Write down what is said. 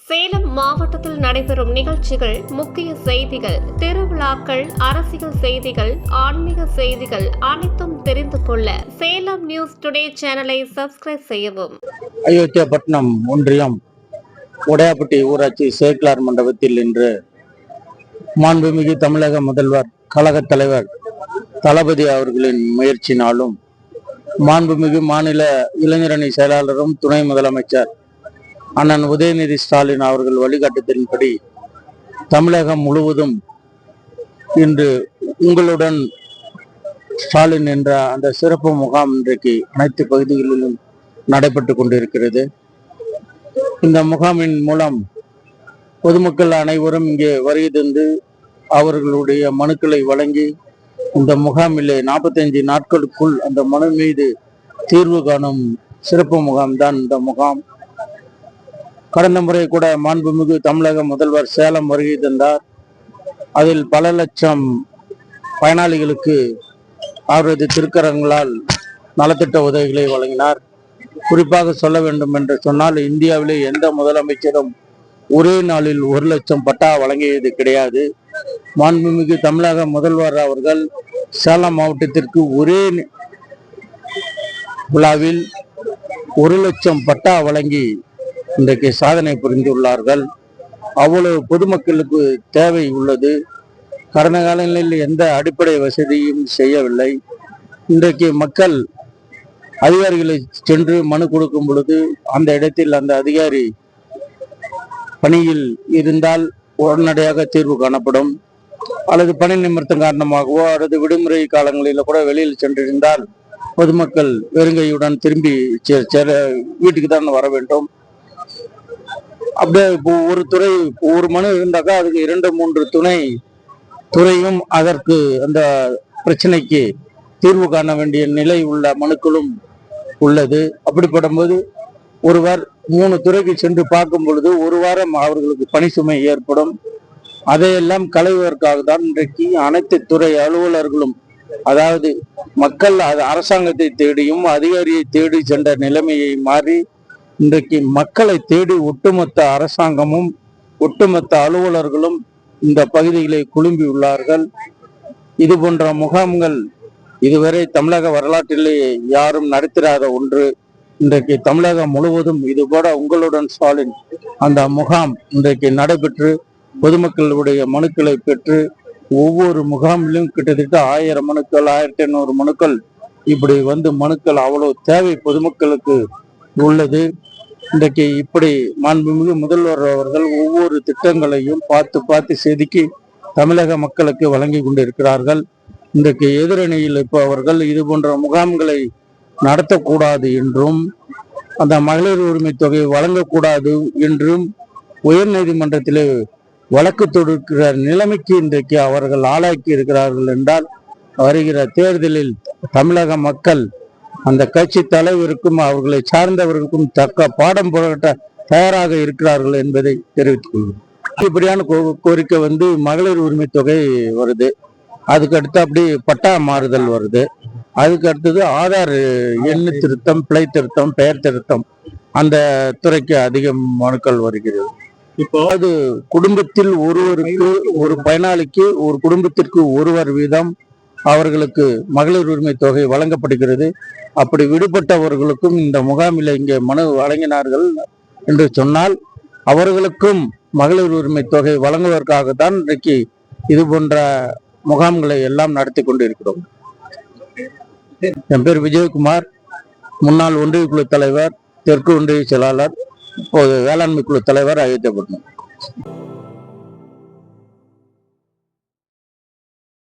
சேலம் மாவட்டத்தில் நடைபெறும் நிகழ்ச்சிகள், முக்கிய செய்திகள், திருவிழாக்கள், அரசியல் செய்திகள், ஆன்மீக செய்திகள் அனைத்தும் தெரிந்து கொள்ள சேலம் நியூஸ் டுடே சேனலை சப்ஸ்கிரைப் செய்யவும். அயோத்தியாபட்டினம் ஒன்றியம் உடையாப்பட்டி ஊராட்சி சேக்கிலார் மண்டபத்தில் இன்று மாண்புமிகு தமிழக முதல்வர் கழக தலைவர் தளபதி அவர்களின் முயற்சினாலும் மாண்புமிகு மாநில இளைஞரணி செயலாளரும் துணை முதலமைச்சர் அண்ணன் உதயநிதி ஸ்டாலின் அவர்கள் வழிகாட்டுதலின்படி தமிழகம் முழுவதும் இன்று உங்களுடன் ஸ்டாலின் என்ற அந்த சிறப்பு முகாம் இன்றைக்கு அனைத்து பகுதிகளிலும் நடைபெற்று கொண்டிருக்கிறது. இந்த முகாமின் மூலம் பொதுமக்கள் அனைவரும் இங்கே வருகை தந்து அவர்களுடைய மனுக்களை வழங்கி இந்த முகாமிலே 45 நாட்களுக்குள் அந்த மனு மீது தீர்வு காணும் சிறப்பு முகாம் தான் இந்த முகாம். கடந்த முறை கூட மாண்புமிகு தமிழக முதல்வர் சேலம் வருகை தந்தார். அதில் பல லட்சம் பயனாளிகளுக்கு அவரது திருக்கரங்களால் நலத்திட்ட உதவிகளை வழங்கினார். குறிப்பாக சொல்ல வேண்டும் என்று சொன்னால், இந்தியாவிலே எந்த முதலமைச்சரும் ஒரே நாளில் 1 லட்சம் பட்டா வழங்கியது கிடையாது. மாண்புமிகு தமிழக முதல்வர் அவர்கள் சேலம் மாவட்டத்திற்கு ஒரே விழாவில் 1 லட்சம் பட்டா வழங்கி இன்றைக்கு சாதனை புரிந்துள்ளார்கள். அவ்வளவு பொதுமக்களுக்கு தேவை உள்ளது. கடந்த காலங்களில் எந்த அடிப்படை வசதியும் செய்யவில்லை. இன்றைக்கு மக்கள் அதிகாரிகளை சென்று மனு கொடுக்கும் பொழுது அந்த இடத்தில் அந்த அதிகாரி பணியில் இருந்தால் உடனடியாக தீர்வு காணப்படும். அல்லது பணி நிமித்தம் காரணமாகவோ அல்லது விடுமுறை காலங்களில் கூட வெளியில் சென்றிருந்தால் பொதுமக்கள் வெறுங்கையுடன் திரும்பி வீட்டுக்கு தான் வர வேண்டும். அப்படியே இப்போ ஒரு மனு இருந்தாக்கா அதுக்கு 2-3 துணை துறையும் அதற்கு அந்த பிரச்சனைக்கு தீர்வு காண வேண்டிய நிலை உள்ள மனுக்களும் உள்ளது. அப்படிப்படும்போது ஒருவர் 3 துறைக்கு சென்று பார்க்கும் பொழுது 1 வாரம் அவர்களுக்கு பணி சுமை ஏற்படும். அதையெல்லாம் களைவதற்காக தான் இன்றைக்கு அனைத்து துறை அலுவலர்களும், அதாவது மக்கள் அரசாங்கத்தை தேடியும் அதிகாரியை தேடி சென்ற நிலைமையை மாறி இன்றைக்கு மக்களை தேடி ஒட்டுமொத்த அரசாங்கமும் ஒட்டுமொத்த அலுவலர்களும் இந்த பகுதிகளை குழும்பி உள்ளார்கள். இது போன்ற முகாம்கள் இதுவரை தமிழக வரலாற்றிலே யாரும் நடத்திராத ஒன்று. இன்றைக்கு தமிழகம் முழுவதும் இதுபோல உங்களுடன் ஸ்டாலின் அந்த முகாம் இன்றைக்கு நடைபெற்று பொதுமக்களுடைய மனுக்களை பெற்று ஒவ்வொரு முகாமிலும் கிட்டத்தட்ட 1000 மனுக்கள் 1500 மனுக்கள் இப்படி வந்து மனுக்கள் அவ்வளவு தேவை பொதுமக்களுக்கு உள்ளது. இன்றைக்கு இப்படி மாண்புமிகு முதல்வர் அவர்கள் ஒவ்வொரு திட்டங்களையும் பார்த்து செதுக்கி தமிழக மக்களுக்கு வழங்கி கொண்டிருக்கிறார்கள். இன்றைக்கு எதிரணியில் இருப்பவர்கள் இது போன்ற முகாம்களை நடத்தக்கூடாது என்றும் அந்த மகளிர் உரிமை தொகையை வழங்கக்கூடாது என்றும் உயர் நீதிமன்றத்திலே வழக்கு தொடுக்கிற நிலைமைக்கு இன்றைக்கு அவர்கள் ஆளாக்கி இருக்கிறார்கள் என்றால், வருகிற தேர்தலில் தமிழக மக்கள் அந்த கட்சி தலைவருக்கும் அவர்களை சார்ந்தவர்களுக்கும் தக்க பாடம் புகட்ட தயாராக இருக்கிறார்கள் என்பதை தெரிவித்துக் கொள்கிறேன். இப்படியான கோரிக்கை வந்து மகளிர் உரிமை தொகை வருது, அதுக்கு அடுத்து அப்படி பட்டா மாறுதல் வருது, அதுக்கு அடுத்தது ஆதார் எண்ணு திருத்தம், பிழை திருத்தம், பெயர் திருத்தம், அந்த துறைக்கு அதிக மனுக்கள் வருகிறது. இப்போ அது குடும்பத்தில் ஒருவருக்கு ஒரு பயனாளிக்கு ஒரு குடும்பத்திற்கு ஒருவர் வீதம் அவர்களுக்கு மகளிர் உரிமை தொகை வழங்கப்படுகிறது. அப்படி விடுபட்டவர்களுக்கும் இந்த முகாமில் இங்கே மனு வழங்கினார்கள் என்று சொன்னால் அவர்களுக்கும் மகளிர் உரிமை தொகை வழங்குவதற்காகத்தான் இன்றைக்கு இது போன்ற முகாம்களை எல்லாம் நடத்தி கொண்டிருக்கிறோம். என் பேர் விஜயகுமார், முன்னாள் ஒன்றிய குழு தலைவர், தெற்கு ஒன்றிய செயலாளர், இப்போது வேளாண்மை குழு தலைவர், அயோத்தியாபட்டினம்.